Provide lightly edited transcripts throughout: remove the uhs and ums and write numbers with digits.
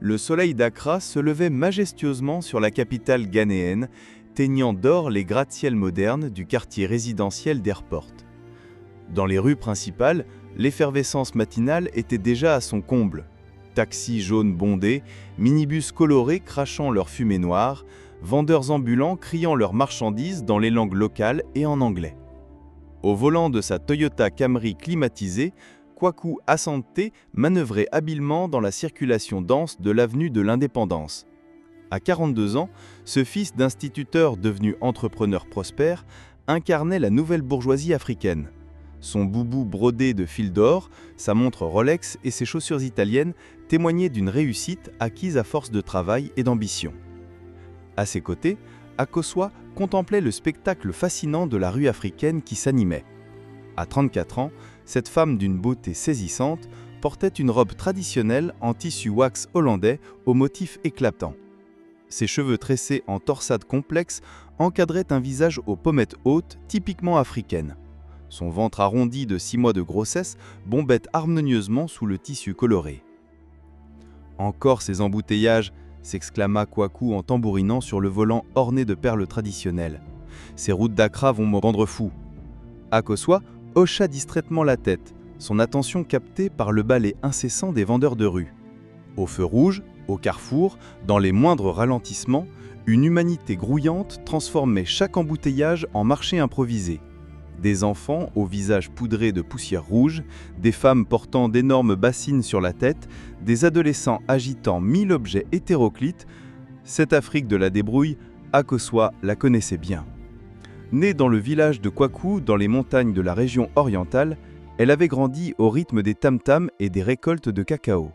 Le soleil d'Accra se levait majestueusement sur la capitale ghanéenne, teignant d'or les gratte-ciels modernes du quartier résidentiel d'Airport. Dans les rues principales, l'effervescence matinale était déjà à son comble. Taxis jaunes bondés, minibus colorés crachant leur fumée noire, vendeurs ambulants criant leurs marchandises dans les langues locales et en anglais. Au volant de sa Toyota Camry climatisée, Kwaku Asante manœuvrait habilement dans la circulation dense de l'avenue de l'Indépendance. À 42 ans, ce fils d'instituteur devenu entrepreneur prospère incarnait la nouvelle bourgeoisie africaine. Son boubou brodé de fil d'or, sa montre Rolex et ses chaussures italiennes témoignaient d'une réussite acquise à force de travail et d'ambition. À ses côtés, Akosua contemplait le spectacle fascinant de la rue africaine qui s'animait. À 34 ans, cette femme d'une beauté saisissante portait une robe traditionnelle en tissu wax hollandais aux motifs éclatants. Ses cheveux tressés en torsade complexe encadraient un visage aux pommettes hautes typiquement africaines. Son ventre arrondi de 6 mois de grossesse bombait harmonieusement sous le tissu coloré. « Encore ces embouteillages !» s'exclama Kwaku en tambourinant sur le volant orné de perles traditionnelles. « Ces routes d'Accra vont me rendre fou !» Akosua hocha distraitement la tête, son attention captée par le balai incessant des vendeurs de rue. Au feu rouge, au carrefour, dans les moindres ralentissements, une humanité grouillante transformait chaque embouteillage en marché improvisé. Des enfants au visage poudré de poussière rouge, des femmes portant d'énormes bassines sur la tête, des adolescents agitant 1000 objets hétéroclites, cette Afrique de la débrouille, Akosua la connaissait bien. Née dans le village de Kwaku, dans les montagnes de la région orientale, elle avait grandi au rythme des tam-tams et des récoltes de cacao.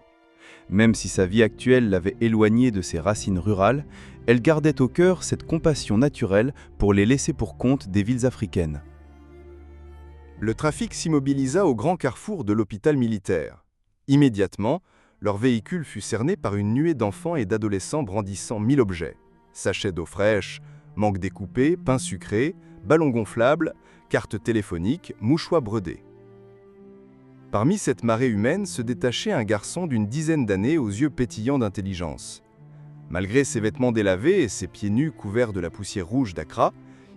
Même si sa vie actuelle l'avait éloignée de ses racines rurales, elle gardait au cœur cette compassion naturelle pour les laissés pour compte des villes africaines. Le trafic s'immobilisa au grand carrefour de l'hôpital militaire. Immédiatement, leur véhicule fut cerné par une nuée d'enfants et d'adolescents brandissant 1000 objets. Sachets d'eau fraîche, mangues découpées, pain sucré, ballons gonflables, cartes téléphoniques, mouchoirs brodés. Parmi cette marée humaine se détachait un garçon d'une dizaine d'années aux yeux pétillants d'intelligence. Malgré ses vêtements délavés et ses pieds nus couverts de la poussière rouge d'Accra,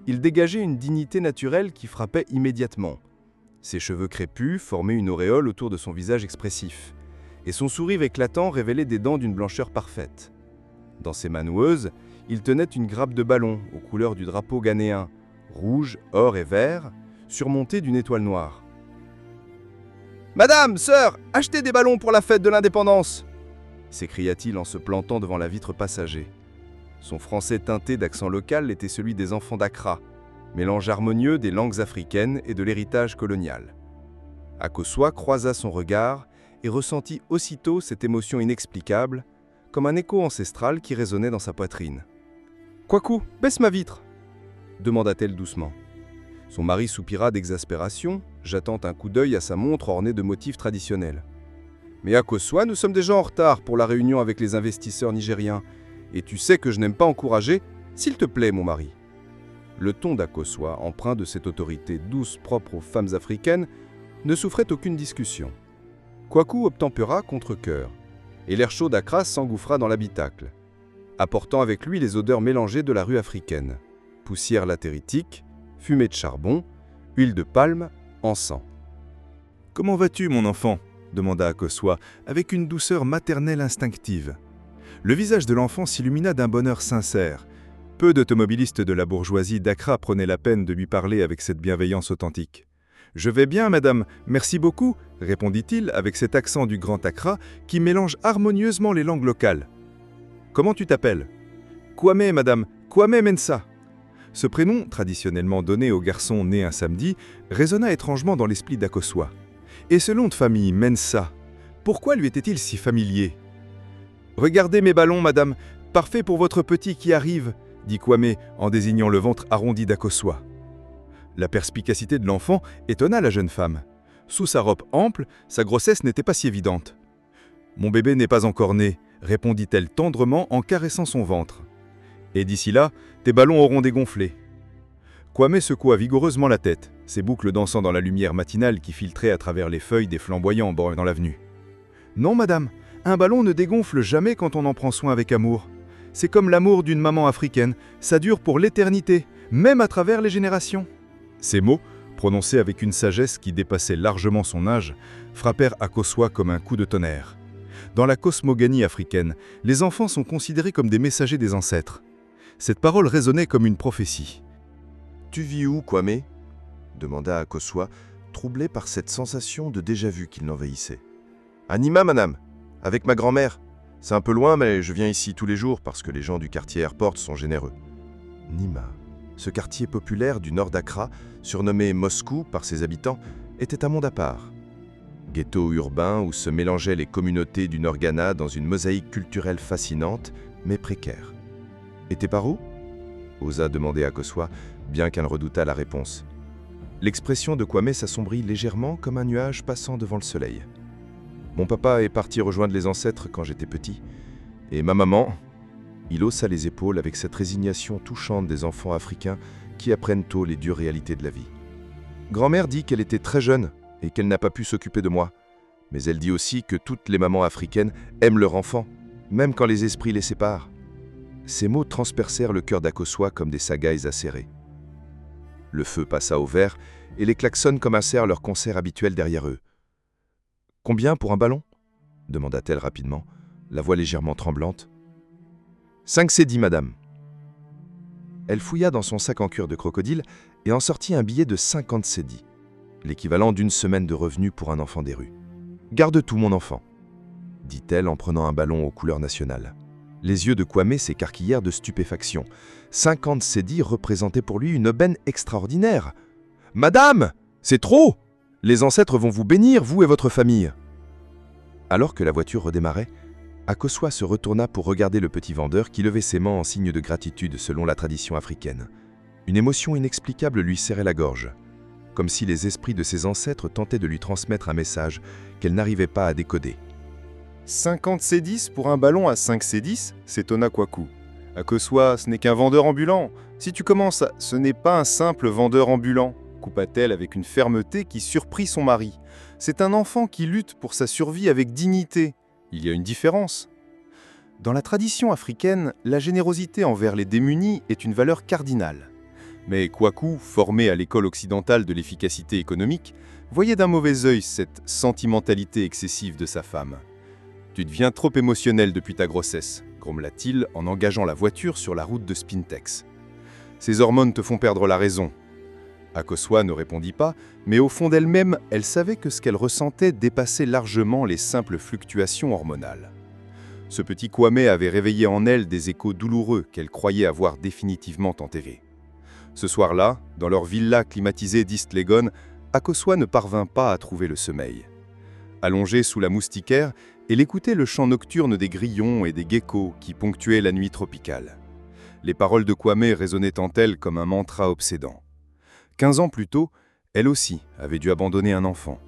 il dégageait une dignité naturelle qui frappait immédiatement. Ses cheveux crépus formaient une auréole autour de son visage expressif, et son sourire éclatant révélait des dents d'une blancheur parfaite. Dans ses mains noueuses, il tenait une grappe de ballons aux couleurs du drapeau ghanéen, rouge, or et vert, surmontée d'une étoile noire. « Madame, sœur, achetez des ballons pour la fête de l'indépendance !» s'écria-t-il en se plantant devant la vitre passager. Son français teinté d'accent local était celui des enfants d'Accra, mélange harmonieux des langues africaines et de l'héritage colonial. Akosua croisa son regard et ressentit aussitôt cette émotion inexplicable, comme un écho ancestral qui résonnait dans sa poitrine. « Kwaku, baisse ma vitre !» demanda-t-elle doucement. Son mari soupira d'exaspération, jetant un coup d'œil à sa montre ornée de motifs traditionnels. « Mais Akosua, nous sommes déjà en retard pour la réunion avec les investisseurs nigériens, et tu sais que je n'aime pas encourager. S'il te plaît, mon mari. » Le ton d'Akosua, empreint de cette autorité douce propre aux femmes africaines, ne souffrait aucune discussion. Kwaku obtempéra contre cœur, et l'air chaud d'Accra s'engouffra dans l'habitacle, apportant avec lui les odeurs mélangées de la rue africaine. Poussière latéritique, fumée de charbon, huile de palme, encens. « Comment vas-tu, mon enfant ?» demanda Akosua, avec une douceur maternelle instinctive. Le visage de l'enfant s'illumina d'un bonheur sincère. Peu d'automobilistes de la bourgeoisie d'Accra prenaient la peine de lui parler avec cette bienveillance authentique. « Je vais bien, madame, merci beaucoup », répondit-il avec cet accent du Grand Accra qui mélange harmonieusement les langues locales. « Comment tu t'appelles ?»« Kwame, madame, Kwame Mensah. » Ce prénom, traditionnellement donné aux garçons nés un samedi, résonna étrangement dans l'esprit d'Akosua. Et ce nom de famille, Mensah, pourquoi lui était-il si familier ? « Regardez mes ballons, madame, parfait pour votre petit qui arrive », dit Kwame en désignant le ventre arrondi d'Akosua. La perspicacité de l'enfant étonna la jeune femme. Sous sa robe ample, sa grossesse n'était pas si évidente. « Mon bébé n'est pas encore né », répondit-elle tendrement en caressant son ventre. « Et d'ici là, tes ballons auront dégonflé. » Kwame secoua vigoureusement la tête, ses boucles dansant dans la lumière matinale qui filtrait à travers les feuilles des flamboyants bords dans l'avenue. « Non, madame, Un ballon ne dégonfle jamais quand on en prend soin avec amour. C'est comme l'amour d'une maman africaine, ça dure pour l'éternité, même à travers les générations. » Ces mots, prononcés avec une sagesse qui dépassait largement son âge, frappèrent Akosua comme un coup de tonnerre. Dans la cosmogonie africaine, les enfants sont considérés comme des messagers des ancêtres. Cette parole résonnait comme une prophétie. « Tu vis où, Kwame ?» demanda Akosua, troublé par cette sensation de déjà-vu qui l'envahissait. « À Nima, madame, avec ma grand-mère. C'est un peu loin, mais je viens ici tous les jours parce que les gens du quartier Airport sont généreux. » Nima, ce quartier populaire du nord d'Accra, surnommé Moscou par ses habitants, était un monde à part. Ghetto urbain où se mélangeaient les communautés du Nord-Ghana dans une mosaïque culturelle fascinante, mais précaire. « Et tes parents ?» osa demander Akosua, bien qu'elle redoutât la réponse. L'expression de Kwame s'assombrit légèrement comme un nuage passant devant le soleil. « Mon papa est parti rejoindre les ancêtres quand j'étais petit, et ma maman... » Il haussa les épaules avec cette résignation touchante des enfants africains qui apprennent tôt les dures réalités de la vie. « Grand-mère dit qu'elle était très jeune et qu'elle n'a pas pu s'occuper de moi. Mais elle dit aussi que toutes les mamans africaines aiment leur enfant, même quand les esprits les séparent. » Ces mots transpercèrent le cœur d'Akosua comme des sagailles acérées. Le feu passa au vert et les klaxons commencèrent leur concert habituel derrière eux. « Combien pour un ballon ?» demanda-t-elle rapidement, la voix légèrement tremblante. « 5 cédis, madame. » Elle fouilla dans son sac en cuir de crocodile et en sortit un billet de 50 cédis, l'équivalent d'une semaine de revenus pour un enfant des rues. « Garde tout, mon enfant, » dit-elle en prenant un ballon aux couleurs nationales. Les yeux de Kwame s'écarquillèrent de stupéfaction. 50 cédis représentaient pour lui une aubaine extraordinaire. « Madame, c'est trop! Les ancêtres vont vous bénir, vous et votre famille. » Alors que la voiture redémarrait, Akosua se retourna pour regarder le petit vendeur qui levait ses mains en signe de gratitude selon la tradition africaine. Une émotion inexplicable lui serrait la gorge, comme si les esprits de ses ancêtres tentaient de lui transmettre un message qu'elle n'arrivait pas à décoder. 50 cédis pour un ballon à 5 cédis, s'étonna Kwaku. Akosua, ce n'est qu'un vendeur ambulant. Si tu commences, ce n'est pas un simple vendeur ambulant, coupa-t-elle avec une fermeté qui surprit son mari. C'est un enfant qui lutte pour sa survie avec dignité. Il y a une différence. Dans la tradition africaine, la générosité envers les démunis est une valeur cardinale. Mais Kwaku, formé à l'école occidentale de l'efficacité économique, voyait d'un mauvais œil cette sentimentalité excessive de sa femme. « Tu deviens trop émotionnel depuis ta grossesse », grommela-t-il en engageant la voiture sur la route de Spintex. « Ces hormones te font perdre la raison. » Akosua ne répondit pas, mais au fond d'elle-même, elle savait que ce qu'elle ressentait dépassait largement les simples fluctuations hormonales. Ce petit Kwame avait réveillé en elle des échos douloureux qu'elle croyait avoir définitivement enterrés. Ce soir-là, dans leur villa climatisée d'East Legon, Akosua ne parvint pas à trouver le sommeil. Allongée sous la moustiquaire, elle écoutait le chant nocturne des grillons et des geckos qui ponctuaient la nuit tropicale. Les paroles de Kwame résonnaient en elle comme un mantra obsédant. 15 ans plus tôt, elle aussi avait dû abandonner un enfant.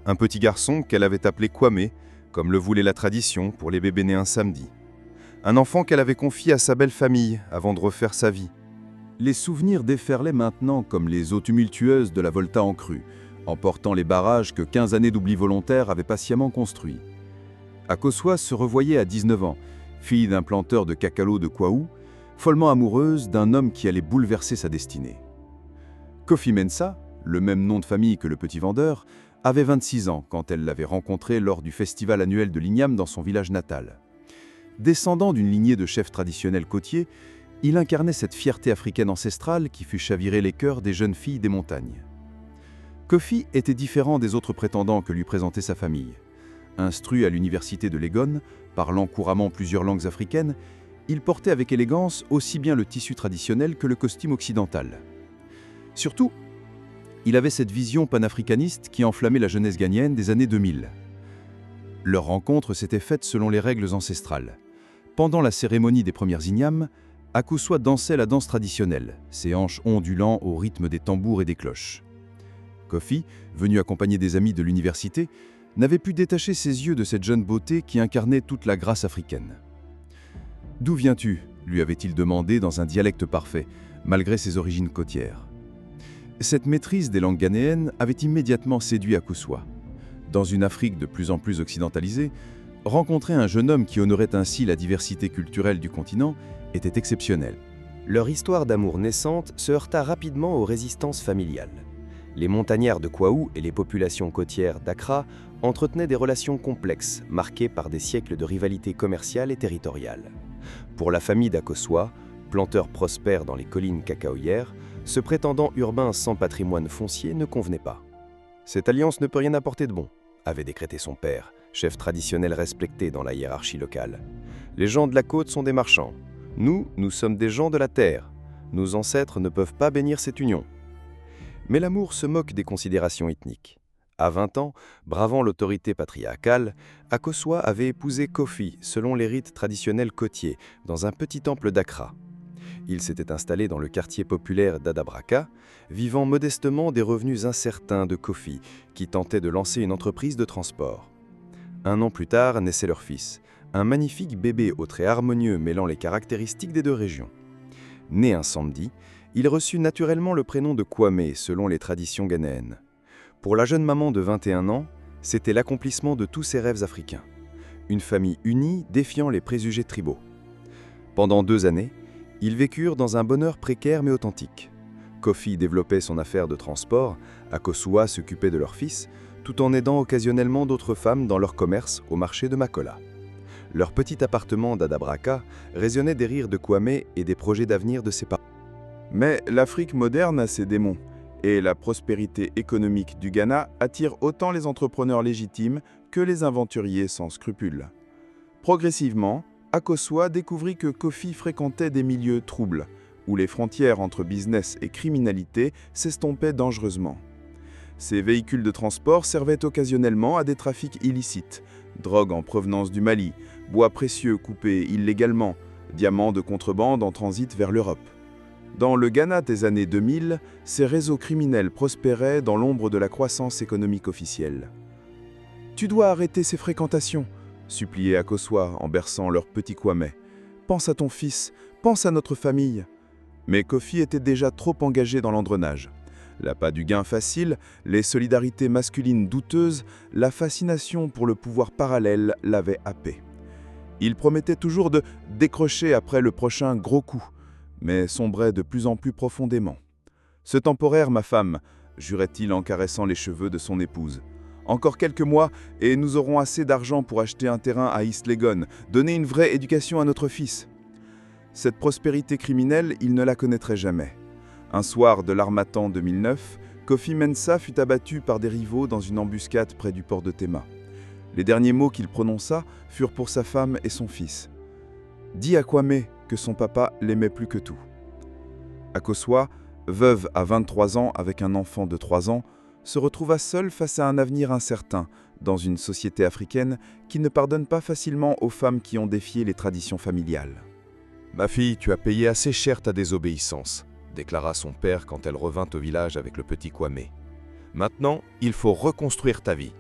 Un petit garçon qu'elle avait appelé Kwame, comme le voulait la tradition pour les bébés nés un samedi. Un enfant qu'elle avait confié à sa belle famille avant de refaire sa vie. Les souvenirs déferlaient maintenant comme les eaux tumultueuses de la Volta en crue, emportant les barrages que 15 années d'oubli volontaire avaient patiemment construits. Akosua se revoyait à 19 ans, fille d'un planteur de cacao de Kwahu, follement amoureuse d'un homme qui allait bouleverser sa destinée. Kofi Mensah, le même nom de famille que le petit vendeur, avait 26 ans quand elle l'avait rencontré lors du festival annuel de l'igname dans son village natal. Descendant d'une lignée de chefs traditionnels côtiers, il incarnait cette fierté africaine ancestrale qui fut chavirer les cœurs des jeunes filles des montagnes. Kofi était différent des autres prétendants que lui présentait sa famille. Instruit à l'université de Legon, parlant couramment plusieurs langues africaines, il portait avec élégance aussi bien le tissu traditionnel que le costume occidental. Surtout, il avait cette vision panafricaniste qui enflammait la jeunesse ghanéenne des années 2000. Leur rencontre s'était faite selon les règles ancestrales. Pendant la cérémonie des premières ignames, Akosua dansait la danse traditionnelle, ses hanches ondulant au rythme des tambours et des cloches. Kofi, venu accompagner des amis de l'université, n'avait pu détacher ses yeux de cette jeune beauté qui incarnait toute la grâce africaine. « D'où viens-tu » lui avait-il demandé dans un dialecte parfait, malgré ses origines côtières. Cette maîtrise des langues ghanéennes avait immédiatement séduit Akosua. Dans une Afrique de plus en plus occidentalisée, rencontrer un jeune homme qui honorait ainsi la diversité culturelle du continent était exceptionnel. Leur histoire d'amour naissante se heurta rapidement aux résistances familiales. Les montagnards de Kwaou et les populations côtières d'Accra entretenaient des relations complexes, marquées par des siècles de rivalité commerciale et territoriale. Pour la famille d'Akosua, planteur prospère dans les collines cacaoyères, ce prétendant urbain sans patrimoine foncier ne convenait pas. Cette alliance ne peut rien apporter de bon, avait décrété son père, chef traditionnel respecté dans la hiérarchie locale. Les gens de la côte sont des marchands. Nous sommes des gens de la terre. Nos ancêtres ne peuvent pas bénir cette union. Mais l'amour se moque des considérations ethniques. À 20 ans, bravant l'autorité patriarcale, Akosua avait épousé Kofi selon les rites traditionnels côtiers, dans un petit temple d'Accra. Il s'était installé dans le quartier populaire d'Adabraka, vivant modestement des revenus incertains de Kofi, qui tentait de lancer une entreprise de transport. 1 an plus tard naissait leur fils, un magnifique bébé aux traits harmonieux mêlant les caractéristiques des 2 régions. Né un samedi, il reçut naturellement le prénom de Kwame selon les traditions ghanéennes. Pour la jeune maman de 21 ans, c'était l'accomplissement de tous ses rêves africains. Une famille unie défiant les préjugés tribaux. Pendant 2 années, ils vécurent dans un bonheur précaire mais authentique. Kofi développait son affaire de transport, Akosua s'occupait de leur fils, tout en aidant occasionnellement d'autres femmes dans leur commerce au marché de Makola. Leur petit appartement d'Adabraka résonnait des rires de Kwame et des projets d'avenir de ses parents. Mais l'Afrique moderne a ses démons, et la prospérité économique du Ghana attire autant les entrepreneurs légitimes que les aventuriers sans scrupules. Progressivement, Akosua découvrit que Kofi fréquentait des milieux troubles, où les frontières entre business et criminalité s'estompaient dangereusement. Ces véhicules de transport servaient occasionnellement à des trafics illicites, drogue en provenance du Mali, bois précieux coupés illégalement, diamants de contrebande en transit vers l'Europe. Dans le Ghana des années 2000, ces réseaux criminels prospéraient dans l'ombre de la croissance économique officielle. « Tu dois arrêter ces fréquentations », suppliait Akosua en berçant leur petit Kwame. « Pense à ton fils, pense à notre famille. » Mais Kofi était déjà trop engagé dans l'engrenage. L'appât du gain facile, les solidarités masculines douteuses, la fascination pour le pouvoir parallèle l'avaient happé. Il promettait toujours de décrocher après le prochain gros coup, mais sombrait de plus en plus profondément. « Ce temporaire, ma femme », jurait-il en caressant les cheveux de son épouse. « Encore quelques mois et nous aurons assez d'argent pour acheter un terrain à East Legon, donner une vraie éducation à notre fils. » Cette prospérité criminelle, il ne la connaîtrait jamais. Un soir de l'Harmattan 2009, Kofi Mensah fut abattu par des rivaux dans une embuscade près du port de Tema. Les derniers mots qu'il prononça furent pour sa femme et son fils. « Dis à Kwame que son papa l'aimait plus que tout. » Akosua, veuve à 23 ans avec un enfant de 3 ans, se retrouva seule face à un avenir incertain dans une société africaine qui ne pardonne pas facilement aux femmes qui ont défié les traditions familiales. « Ma fille, tu as payé assez cher ta désobéissance », déclara son père quand elle revint au village avec le petit Kwame. « Maintenant, il faut reconstruire ta vie.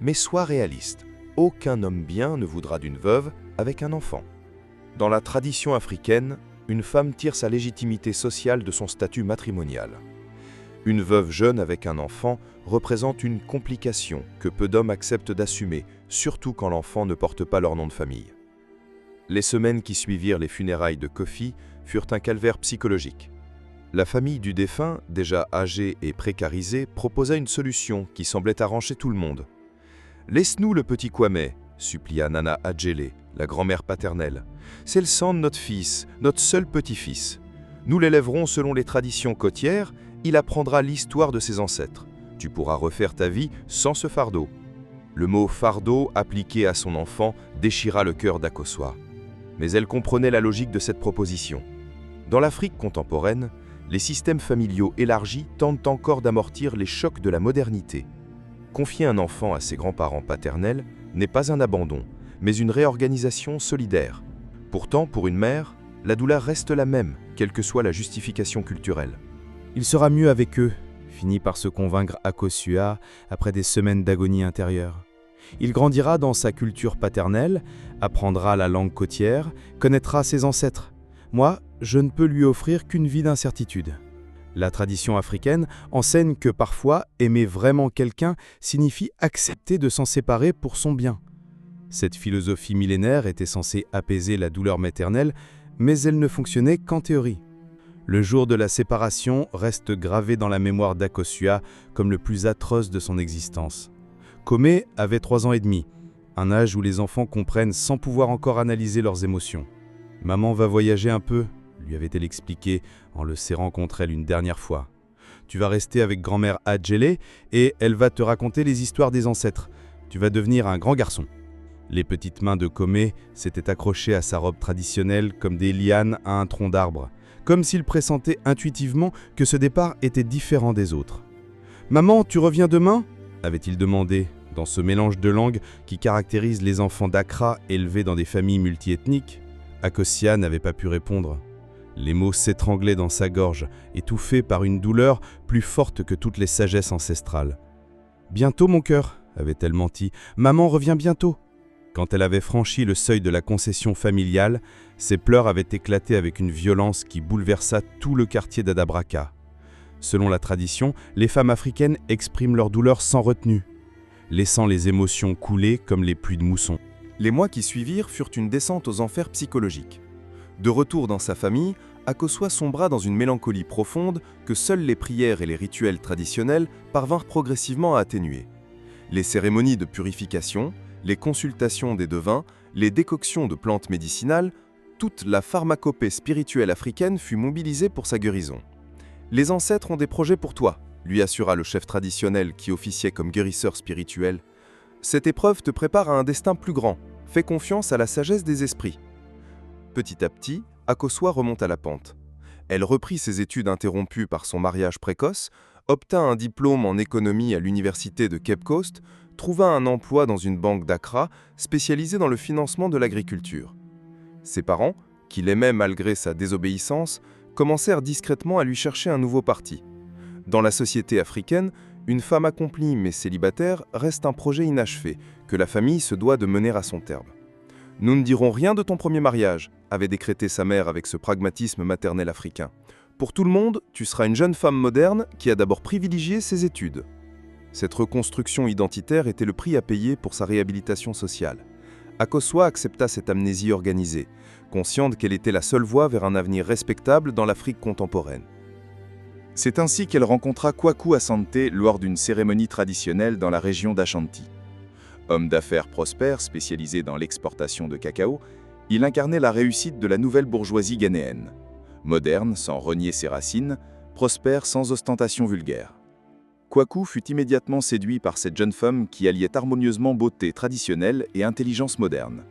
Mais sois réaliste, aucun homme bien ne voudra d'une veuve avec un enfant. Dans la tradition africaine, une femme tire sa légitimité sociale de son statut matrimonial. Une veuve jeune avec un enfant représente une complication que peu d'hommes acceptent d'assumer, surtout quand l'enfant ne porte pas leur nom de famille. » Les semaines qui suivirent les funérailles de Kofi furent un calvaire psychologique. La famille du défunt, déjà âgée et précarisée, proposa une solution qui semblait arranger tout le monde. « Laisse-nous le petit Kwame », supplia Nana Adjele, la grand-mère paternelle. « C'est le sang de notre fils, notre seul petit-fils. Nous l'élèverons selon les traditions côtières, il apprendra l'histoire de ses ancêtres. Tu pourras refaire ta vie sans ce fardeau. » Le mot « fardeau » appliqué à son enfant déchira le cœur d'Akosua. Mais elle comprenait la logique de cette proposition. Dans l'Afrique contemporaine, les systèmes familiaux élargis tentent encore d'amortir les chocs de la modernité. Confier un enfant à ses grands-parents paternels n'est pas un abandon, mais une réorganisation solidaire. Pourtant, pour une mère, la douleur reste la même, quelle que soit la justification culturelle. Il sera mieux avec eux, finit par se convaincre Akosua après des semaines d'agonie intérieure. Il grandira dans sa culture paternelle, apprendra la langue côtière, connaîtra ses ancêtres. Moi, je ne peux lui offrir qu'une vie d'incertitude. La tradition africaine enseigne que parfois, aimer vraiment quelqu'un signifie accepter de s'en séparer pour son bien. Cette philosophie millénaire était censée apaiser la douleur maternelle, mais elle ne fonctionnait qu'en théorie. Le jour de la séparation reste gravé dans la mémoire d'Akosua comme le plus atroce de son existence. Kome avait 3 ans et demi, un âge où les enfants comprennent sans pouvoir encore analyser leurs émotions. « Maman va voyager un peu », lui avait-elle expliqué en le serrant contre elle une dernière fois. « Tu vas rester avec grand-mère Adjele et elle va te raconter les histoires des ancêtres. Tu vas devenir un grand garçon. » Les petites mains de Kome s'étaient accrochées à sa robe traditionnelle comme des lianes à un tronc d'arbre, comme s'il pressentait intuitivement que ce départ était différent des autres. « Maman, tu reviens demain ?» avait-il demandé, dans ce mélange de langues qui caractérise les enfants d'Accra élevés dans des familles multiethniques. Akosua n'avait pas pu répondre. Les mots s'étranglaient dans sa gorge, étouffés par une douleur plus forte que toutes les sagesses ancestrales. « Bientôt, mon cœur !» avait-elle menti. « Maman revient bientôt !» Quand elle avait franchi le seuil de la concession familiale, ses pleurs avaient éclaté avec une violence qui bouleversa tout le quartier d'Adabraka. Selon la tradition, les femmes africaines expriment leur douleur sans retenue, laissant les émotions couler comme les pluies de mousson. Les mois qui suivirent furent une descente aux enfers psychologiques. De retour dans sa famille, Akosua sombra dans une mélancolie profonde que seules les prières et les rituels traditionnels parvinrent progressivement à atténuer. Les cérémonies de purification, les consultations des devins, les décoctions de plantes médicinales, toute la pharmacopée spirituelle africaine fut mobilisée pour sa guérison. « Les ancêtres ont des projets pour toi », lui assura le chef traditionnel qui officiait comme guérisseur spirituel. « Cette épreuve te prépare à un destin plus grand. Fais confiance à la sagesse des esprits. » Petit à petit, Akosua remonta la pente. Elle reprit ses études interrompues par son mariage précoce, obtint un diplôme en économie à l'université de Cape Coast, trouva un emploi dans une banque d'Accra spécialisée dans le financement de l'agriculture. Ses parents, qui l'aimaient malgré sa désobéissance, commencèrent discrètement à lui chercher un nouveau parti. Dans la société africaine, une femme accomplie mais célibataire reste un projet inachevé que la famille se doit de mener à son terme. « Nous ne dirons rien de ton premier mariage », avait décrété sa mère avec ce pragmatisme maternel africain. « Pour tout le monde, tu seras une jeune femme moderne qui a d'abord privilégié ses études. » Cette reconstruction identitaire était le prix à payer pour sa réhabilitation sociale. Akosua accepta cette amnésie organisée, consciente qu'elle était la seule voie vers un avenir respectable dans l'Afrique contemporaine. C'est ainsi qu'elle rencontra Kwaku Asante lors d'une cérémonie traditionnelle dans la région d'Ashanti. Homme d'affaires prospère spécialisé dans l'exportation de cacao, il incarnait la réussite de la nouvelle bourgeoisie ghanéenne. Moderne sans renier ses racines, prospère sans ostentation vulgaire. Kwaku fut immédiatement séduit par cette jeune femme qui alliait harmonieusement beauté traditionnelle et intelligence moderne.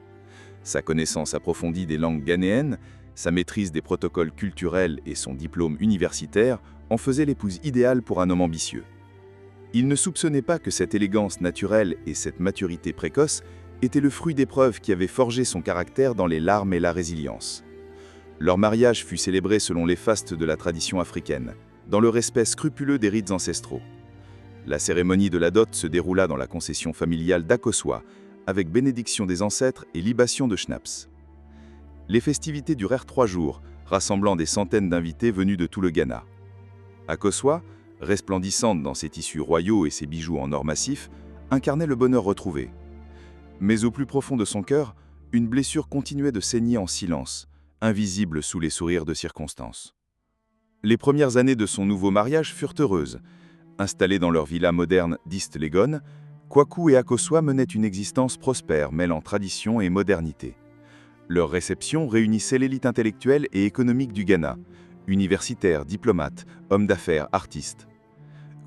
Sa connaissance approfondie des langues ghanéennes, sa maîtrise des protocoles culturels et son diplôme universitaire en faisaient l'épouse idéale pour un homme ambitieux. Il ne soupçonnait pas que cette élégance naturelle et cette maturité précoce étaient le fruit d'épreuves qui avaient forgé son caractère dans les larmes et la résilience. Leur mariage fut célébré selon les fastes de la tradition africaine, dans le respect scrupuleux des rites ancestraux. La cérémonie de la dot se déroula dans la concession familiale d'Akosua, avec bénédiction des ancêtres et libation de schnapps. Les festivités durèrent 3 jours, rassemblant des centaines d'invités venus de tout le Ghana. Akosua, resplendissante dans ses tissus royaux et ses bijoux en or massif, incarnait le bonheur retrouvé. Mais au plus profond de son cœur, une blessure continuait de saigner en silence, invisible sous les sourires de circonstance. Les premières années de son nouveau mariage furent heureuses. Installés dans leur villa moderne d'East Legon, Kwaku et Akosua menaient une existence prospère mêlant tradition et modernité. Leur réception réunissait l'élite intellectuelle et économique du Ghana, universitaires, diplomates, hommes d'affaires, artistes.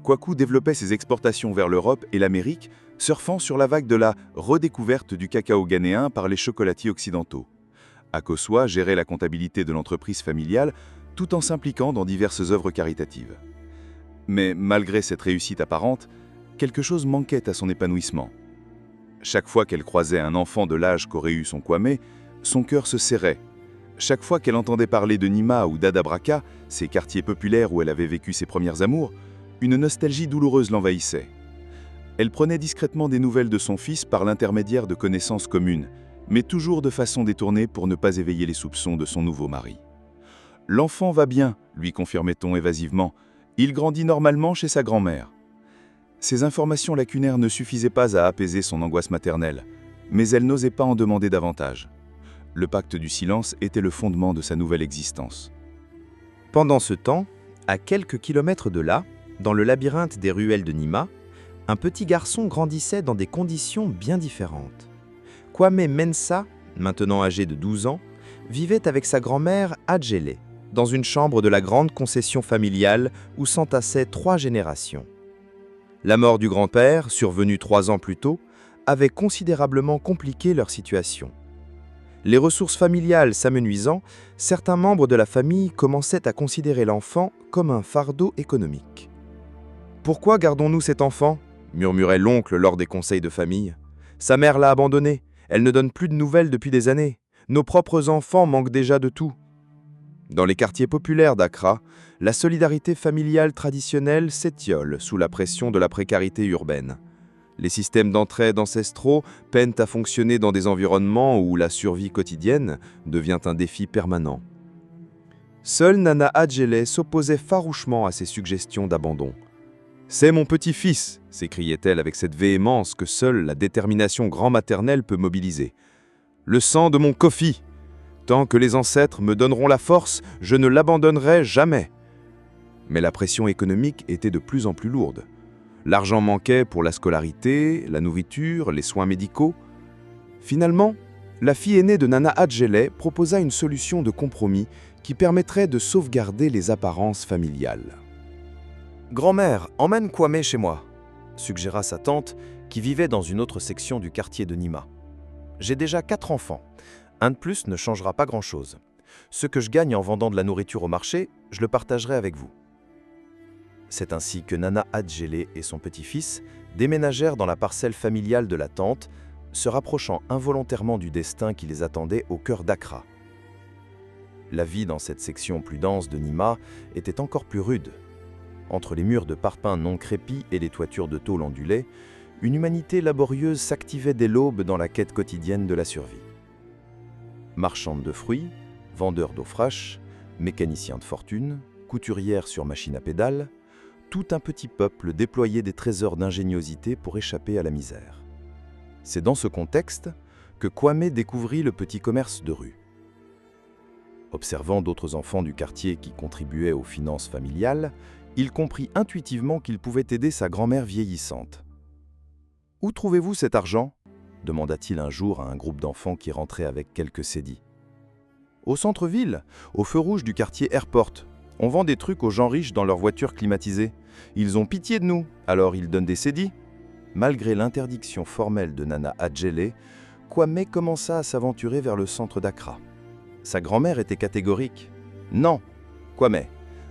Kwaku développait ses exportations vers l'Europe et l'Amérique, surfant sur la vague de la redécouverte du cacao ghanéen par les chocolatiers occidentaux. Akosua gérait la comptabilité de l'entreprise familiale tout en s'impliquant dans diverses œuvres caritatives. Mais malgré cette réussite apparente, quelque chose manquait à son épanouissement. Chaque fois qu'elle croisait un enfant de l'âge qu'aurait eu son Kwame, son cœur se serrait. Chaque fois qu'elle entendait parler de Nima ou d'Adabraka, ces quartiers populaires où elle avait vécu ses premières amours, une nostalgie douloureuse l'envahissait. Elle prenait discrètement des nouvelles de son fils par l'intermédiaire de connaissances communes, mais toujours de façon détournée pour ne pas éveiller les soupçons de son nouveau mari. « L'enfant va bien », lui confirmait-on évasivement. « Il grandit normalement chez sa grand-mère. » Ces informations lacunaires ne suffisaient pas à apaiser son angoisse maternelle. Mais elle n'osait pas en demander davantage. Le pacte du silence était le fondement de sa nouvelle existence. Pendant ce temps, à quelques kilomètres de là, dans le labyrinthe des ruelles de Nima, un petit garçon grandissait dans des conditions bien différentes. Kwame Mensah, maintenant âgé de 12 ans, vivait avec sa grand-mère Adjele, dans une chambre de la grande concession familiale où s'entassaient 3 générations. La mort du grand-père, survenue 3 ans plus tôt, avait considérablement compliqué leur situation. Les ressources familiales s'amenuisant, certains membres de la famille commençaient à considérer l'enfant comme un fardeau économique. « Pourquoi gardons-nous cet enfant ?» murmurait l'oncle lors des conseils de famille. « Sa mère l'a abandonné, elle ne donne plus de nouvelles depuis des années. Nos propres enfants manquent déjà de tout. » Dans les quartiers populaires d'Accra, la solidarité familiale traditionnelle s'étiole sous la pression de la précarité urbaine. Les systèmes d'entraide ancestraux peinent à fonctionner dans des environnements où la survie quotidienne devient un défi permanent. Seule Nana Adjele s'opposait farouchement à ces suggestions d'abandon. « C'est mon petit-fils !» s'écriait-elle avec cette véhémence que seule la détermination grand-maternelle peut mobiliser. « Le sang de mon Kofi ! Tant que les ancêtres me donneront la force, je ne l'abandonnerai jamais !» Mais la pression économique était de plus en plus lourde. L'argent manquait pour la scolarité, la nourriture, les soins médicaux. Finalement, la fille aînée de Nana Adjele proposa une solution de compromis qui permettrait de sauvegarder les apparences familiales. « Grand-mère, emmène Kwame chez moi », suggéra sa tante, qui vivait dans une autre section du quartier de Nima. « J'ai déjà 4 enfants. Un de plus ne changera pas grand-chose. Ce que je gagne en vendant de la nourriture au marché, je le partagerai avec vous. » C'est ainsi que Nana Adjele et son petit-fils déménagèrent dans la parcelle familiale de la tante, se rapprochant involontairement du destin qui les attendait au cœur d'Accra. La vie dans cette section plus dense de Nima était encore plus rude. Entre les murs de parpaing non crépis et les toitures de tôle ondulées, une humanité laborieuse s'activait dès l'aube dans la quête quotidienne de la survie. Marchandes de fruits, vendeurs d'eau fraîche, mécaniciens de fortune, couturières sur machine à pédales, tout un petit peuple déployait des trésors d'ingéniosité pour échapper à la misère. C'est dans ce contexte que Kwame découvrit le petit commerce de rue. Observant d'autres enfants du quartier qui contribuaient aux finances familiales, il comprit intuitivement qu'il pouvait aider sa grand-mère vieillissante. « Où trouvez-vous cet argent ?» demanda-t-il un jour à un groupe d'enfants qui rentrait avec quelques cédis. « Au centre-ville, au feu rouge du quartier Airport. On vend des trucs aux gens riches dans leurs voitures climatisées. Ils ont pitié de nous, alors ils donnent des cédis. » Malgré l'interdiction formelle de Nana Adjele, Kwame commença à s'aventurer vers le centre d'Accra. Sa grand-mère était catégorique. « Non, Kwame,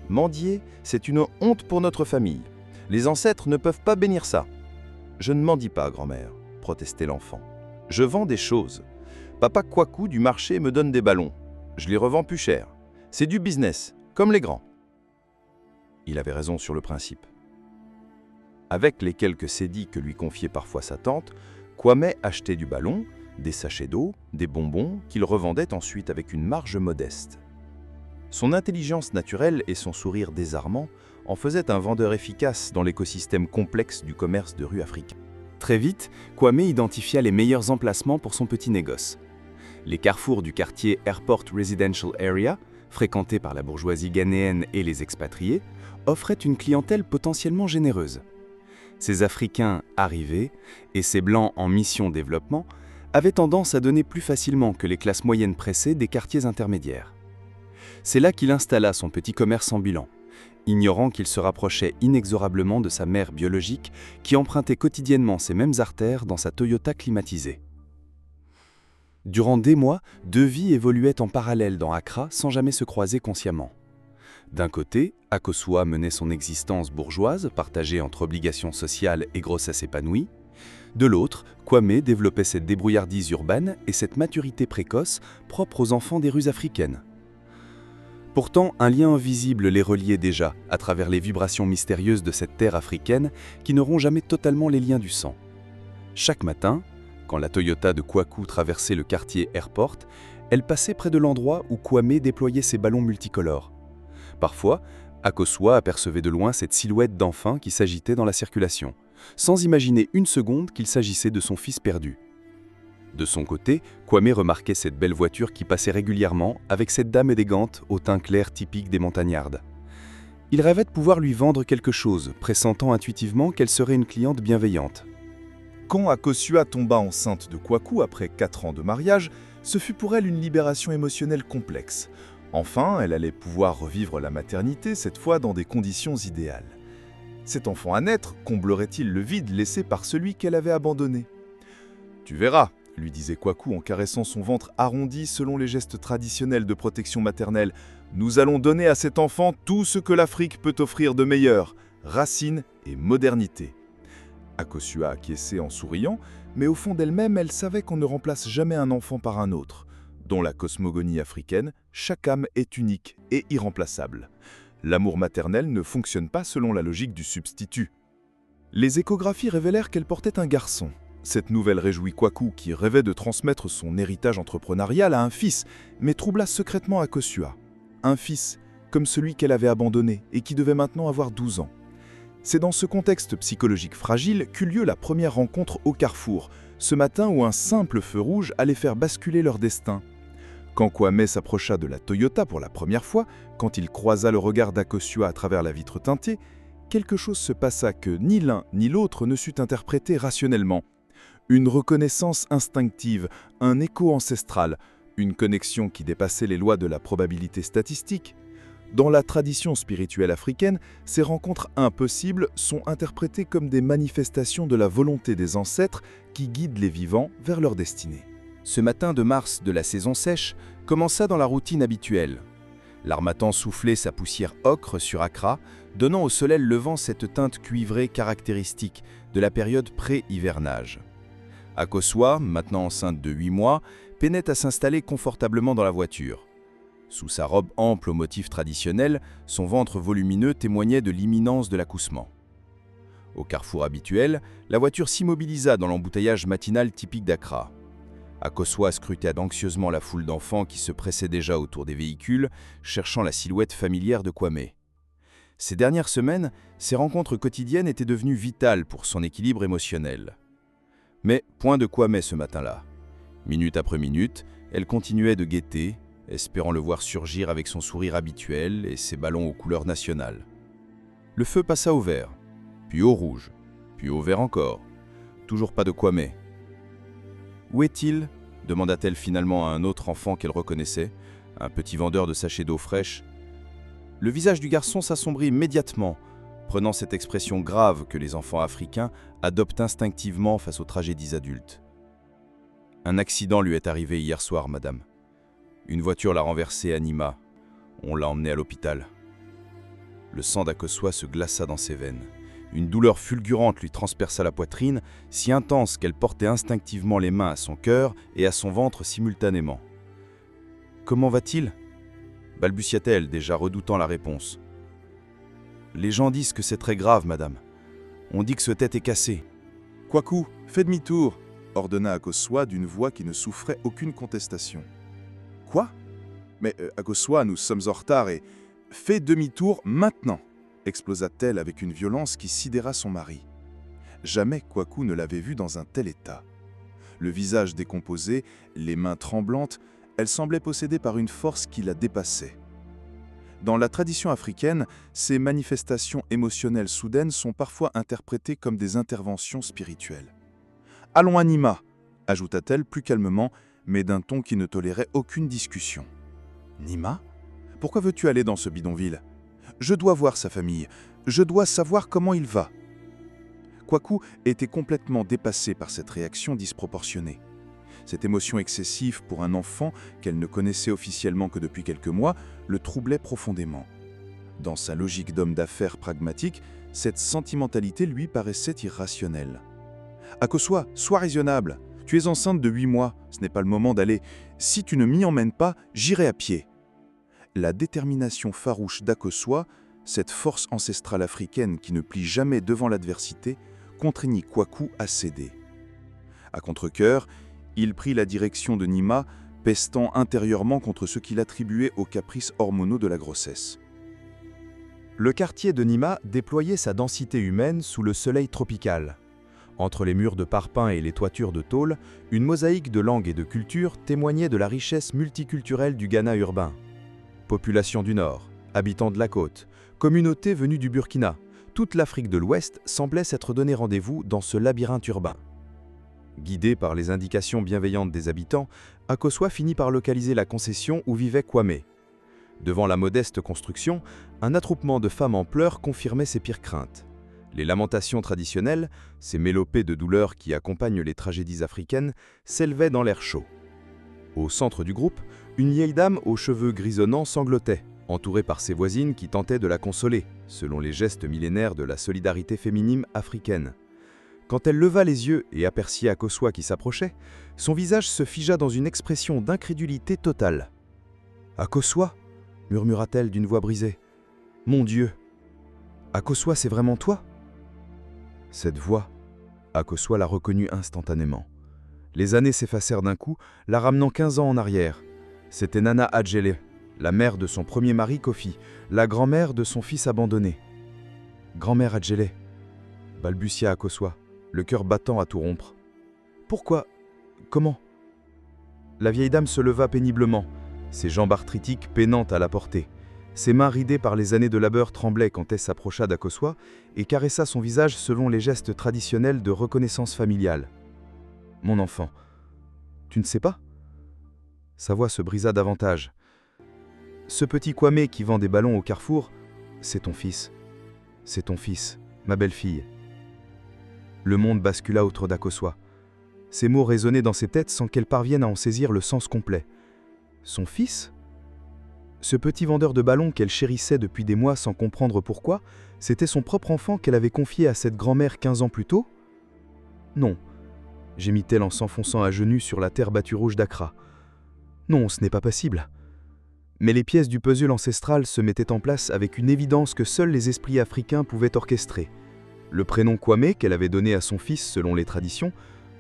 mendier, c'est une honte pour notre famille. Les ancêtres ne peuvent pas bénir ça. »« Je ne mendie pas, grand-mère, » protestait l'enfant. « Je vends des choses. Papa Kwaku du marché me donne des ballons. Je les revends plus cher. C'est du business, comme les grands. » Il avait raison sur le principe. Avec les quelques cédis que lui confiait parfois sa tante, Kwame achetait du ballon, des sachets d'eau, des bonbons qu'il revendait ensuite avec une marge modeste. Son intelligence naturelle et son sourire désarmant en faisaient un vendeur efficace dans l'écosystème complexe du commerce de rue africain. Très vite, Kwame identifia les meilleurs emplacements pour son petit négoce. Les carrefours du quartier Airport Residential Area, fréquentés par la bourgeoisie ghanéenne et les expatriés, offraient une clientèle potentiellement généreuse. Ces Africains arrivés et ces Blancs en mission développement avaient tendance à donner plus facilement que les classes moyennes pressées des quartiers intermédiaires. C'est là qu'il installa son petit commerce ambulant, ignorant qu'il se rapprochait inexorablement de sa mère biologique qui empruntait quotidiennement ces mêmes artères dans sa Toyota climatisée. Durant des mois, 2 vies évoluaient en parallèle dans Accra sans jamais se croiser consciemment. D'un côté, Akosua menait son existence bourgeoise, partagée entre obligations sociales et grossesse épanouie. De l'autre, Kwame développait cette débrouillardise urbaine et cette maturité précoce propre aux enfants des rues africaines. Pourtant, un lien invisible les reliait déjà à travers les vibrations mystérieuses de cette terre africaine qui n'auront jamais totalement les liens du sang. Chaque matin, quand la Toyota de Kwaku traversait le quartier Airport, elle passait près de l'endroit où Kwame déployait ses ballons multicolores. Parfois, Akosua apercevait de loin cette silhouette d'enfant qui s'agitait dans la circulation, sans imaginer une seconde qu'il s'agissait de son fils perdu. De son côté, Kwame remarquait cette belle voiture qui passait régulièrement avec cette dame élégante au teint clair typique des montagnardes. Il rêvait de pouvoir lui vendre quelque chose, pressentant intuitivement qu'elle serait une cliente bienveillante. Quand Akosua tomba enceinte de Kwaku après 4 ans de mariage, ce fut pour elle une libération émotionnelle complexe. Enfin, elle allait pouvoir revivre la maternité, cette fois dans des conditions idéales. Cet enfant à naître comblerait-il le vide laissé par celui qu'elle avait abandonné ? Tu verras, lui disait Kwaku en caressant son ventre arrondi selon les gestes traditionnels de protection maternelle. Nous allons donner à cet enfant tout ce que l'Afrique peut offrir de meilleur, racines et modernité. Akosua acquiesçait en souriant, mais au fond d'elle-même, elle savait qu'on ne remplace jamais un enfant par un autre. Dans la cosmogonie africaine, chaque âme est unique et irremplaçable. L'amour maternel ne fonctionne pas selon la logique du substitut. Les échographies révélèrent qu'elle portait un garçon. Cette nouvelle réjouit Kwaku, qui rêvait de transmettre son héritage entrepreneurial à un fils, mais troubla secrètement Akosua. Un fils, comme celui qu'elle avait abandonné et qui devait maintenant avoir 12 ans. C'est dans ce contexte psychologique fragile qu'eut lieu la première rencontre au carrefour, ce matin où un simple feu rouge allait faire basculer leur destin. Quand Kwame s'approcha de la Toyota pour la première fois, quand il croisa le regard d'Akosua à travers la vitre teintée, quelque chose se passa que ni l'un ni l'autre ne sut interpréter rationnellement. Une reconnaissance instinctive, un écho ancestral, une connexion qui dépassait les lois de la probabilité statistique. Dans la tradition spirituelle africaine, ces rencontres impossibles sont interprétées comme des manifestations de la volonté des ancêtres qui guident les vivants vers leur destinée. Ce matin de mars de la saison sèche commença dans la routine habituelle. L'harmattan soufflait sa poussière ocre sur Accra, donnant au soleil levant cette teinte cuivrée caractéristique de la période pré-hivernage. Akosua, maintenant enceinte de 8 mois, peinait à s'installer confortablement dans la voiture. Sous sa robe ample aux motifs traditionnels, son ventre volumineux témoignait de l'imminence de l'accouchement. Au carrefour habituel, la voiture s'immobilisa dans l'embouteillage matinal typique d'Accra. Akosua scrutait anxieusement la foule d'enfants qui se pressaient déjà autour des véhicules, cherchant la silhouette familière de Kwame. Ces dernières semaines, ces rencontres quotidiennes étaient devenues vitales pour son équilibre émotionnel. Mais point de Kwame ce matin-là. Minute après minute, elle continuait de guetter, espérant le voir surgir avec son sourire habituel et ses ballons aux couleurs nationales. Le feu passa au vert, puis au rouge, puis au vert encore. Toujours pas de Kwame. « Où est-il » demanda-t-elle finalement à un autre enfant qu'elle reconnaissait, un petit vendeur de sachets d'eau fraîche. Le visage du garçon s'assombrit immédiatement, prenant cette expression grave que les enfants africains adoptent instinctivement face aux tragédies adultes. « Un accident lui est arrivé hier soir, madame. Une voiture l'a renversé à Nima. On l'a emmené à l'hôpital. » Le sang d'Akosua se glaça dans ses veines. Une douleur fulgurante lui transperça la poitrine, si intense qu'elle portait instinctivement les mains à son cœur et à son ventre simultanément. « Comment va-t-il » balbutia-t-elle, déjà redoutant la réponse. « Les gens disent que c'est très grave, madame. On dit que sa tête est cassée. »« Kwaku, fais demi-tour !» ordonna Akosua d'une voix qui ne souffrait aucune contestation. « Quoi ? Mais Akosua, nous sommes en retard et... Fais demi-tour maintenant !» explosa-t-elle avec une violence qui sidéra son mari. Jamais Kwaku ne l'avait vue dans un tel état. Le visage décomposé, les mains tremblantes, elle semblait possédée par une force qui la dépassait. Dans la tradition africaine, ces manifestations émotionnelles soudaines sont parfois interprétées comme des interventions spirituelles. « Allons à Nima !» ajouta-t-elle plus calmement, mais d'un ton qui ne tolérait aucune discussion. « Nima ? Pourquoi veux-tu aller dans ce bidonville ? Je dois voir sa famille. Je dois savoir comment il va. » Kwaku était complètement dépassée par cette réaction disproportionnée. Cette émotion excessive pour un enfant qu'elle ne connaissait officiellement que depuis quelques mois le troublait profondément. Dans sa logique d'homme d'affaires pragmatique, cette sentimentalité lui paraissait irrationnelle. « Akosua, sois raisonnable. Tu es enceinte de 8 mois. Ce n'est pas le moment d'aller. Si tu ne m'y emmènes pas, j'irai à pied. » La détermination farouche d'Akosua, cette force ancestrale africaine qui ne plie jamais devant l'adversité, contraignit Kwaku à céder. À contre-cœur, il prit la direction de Nima, pestant intérieurement contre ce qu'il attribuait aux caprices hormonaux de la grossesse. Le quartier de Nima déployait sa densité humaine sous le soleil tropical. Entre les murs de parpaing et les toitures de tôle, une mosaïque de langues et de cultures témoignait de la richesse multiculturelle du Ghana urbain. Population du Nord, habitants de la côte, communautés venues du Burkina, toute l'Afrique de l'Ouest semblait s'être donné rendez-vous dans ce labyrinthe urbain. Guidé par les indications bienveillantes des habitants, Akosua finit par localiser la concession où vivait Kwame. Devant la modeste construction, un attroupement de femmes en pleurs confirmait ses pires craintes. Les lamentations traditionnelles, ces mélopées de douleur qui accompagnent les tragédies africaines, s'élevaient dans l'air chaud. Au centre du groupe, une vieille dame aux cheveux grisonnants sanglotait, entourée par ses voisines qui tentaient de la consoler, selon les gestes millénaires de la solidarité féminine africaine. Quand elle leva les yeux et aperçut Akosua qui s'approchait, son visage se figea dans une expression d'incrédulité totale. « Akosua » murmura-t-elle d'une voix brisée. « Mon Dieu ! Akosua, c'est vraiment toi ?» Cette voix, Akosua la reconnut instantanément. Les années s'effacèrent d'un coup, la ramenant 15 ans en arrière. C'était Nana Adjele, la mère de son premier mari Kofi, la grand-mère de son fils abandonné. « Grand-mère Adjele » balbutia Akosua, le cœur battant à tout rompre. « Pourquoi ? Comment ?» La vieille dame se leva péniblement, ses jambes arthritiques peinantes à la porter. Ses mains ridées par les années de labeur tremblaient quand elle s'approcha d'Akosua et caressa son visage selon les gestes traditionnels de reconnaissance familiale. « Mon enfant, tu ne sais pas ?» Sa voix se brisa davantage. « Ce petit Kwame qui vend des ballons au carrefour, c'est ton fils. C'est ton fils, ma belle-fille. » Le monde bascula autour d'Akosua. Ces mots résonnaient dans ses têtes sans qu'elle parvienne à en saisir le sens complet. Son fils ? Ce petit vendeur de ballons qu'elle chérissait depuis des mois sans comprendre pourquoi, c'était son propre enfant qu'elle avait confié à cette grand-mère 15 ans plus tôt ? Non, gémit-elle en s'enfonçant à genoux sur la terre battue rouge d'Accra. Non, ce n'est pas possible. Mais les pièces du puzzle ancestral se mettaient en place avec une évidence que seuls les esprits africains pouvaient orchestrer. Le prénom Kwame qu'elle avait donné à son fils selon les traditions,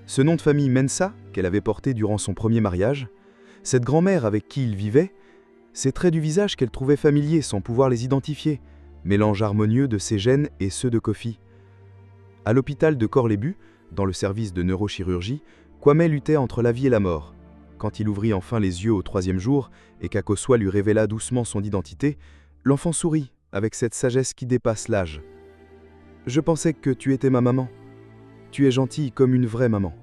ce nom de famille Mensa qu'elle avait porté durant son premier mariage, cette grand-mère avec qui il vivait, ces traits du visage qu'elle trouvait familiers sans pouvoir les identifier, mélange harmonieux de ses gènes et ceux de Kofi. À l'hôpital de Korlebu, dans le service de neurochirurgie, Kwame luttait entre la vie et la mort. Quand il ouvrit enfin les yeux au 3e jour et qu'Akosua lui révéla doucement son identité, l'enfant sourit avec cette sagesse qui dépasse l'âge. « Je pensais que tu étais ma maman. Tu es gentille comme une vraie maman. »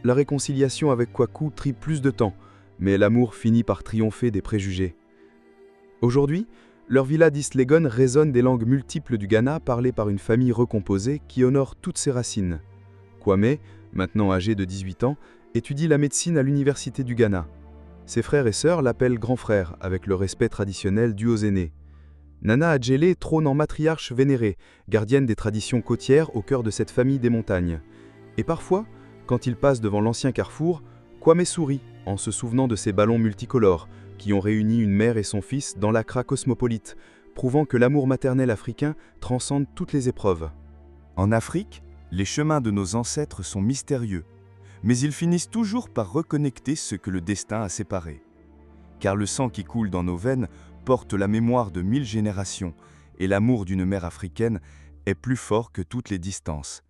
La réconciliation avec Kwaku trit plus de temps, mais l'amour finit par triompher des préjugés. Aujourd'hui, leur villa d'Islegon résonne des langues multiples du Ghana parlées par une famille recomposée qui honore toutes ses racines. Kwame, maintenant âgé de 18 ans, étudie la médecine à l'université du Ghana. Ses frères et sœurs l'appellent grand frère avec le respect traditionnel dû aux aînés. Nana Adjele trône en matriarche vénérée, gardienne des traditions côtières au cœur de cette famille des montagnes. Et parfois, quand il passe devant l'ancien carrefour, Kwame sourit en se souvenant de ces ballons multicolores qui ont réuni une mère et son fils dans l'Accra cosmopolite, prouvant que l'amour maternel africain transcende toutes les épreuves. En Afrique, les chemins de nos ancêtres sont mystérieux, mais ils finissent toujours par reconnecter ce que le destin a séparé. Car le sang qui coule dans nos veines porte la mémoire de 1000 générations, et l'amour d'une mère africaine est plus fort que toutes les distances.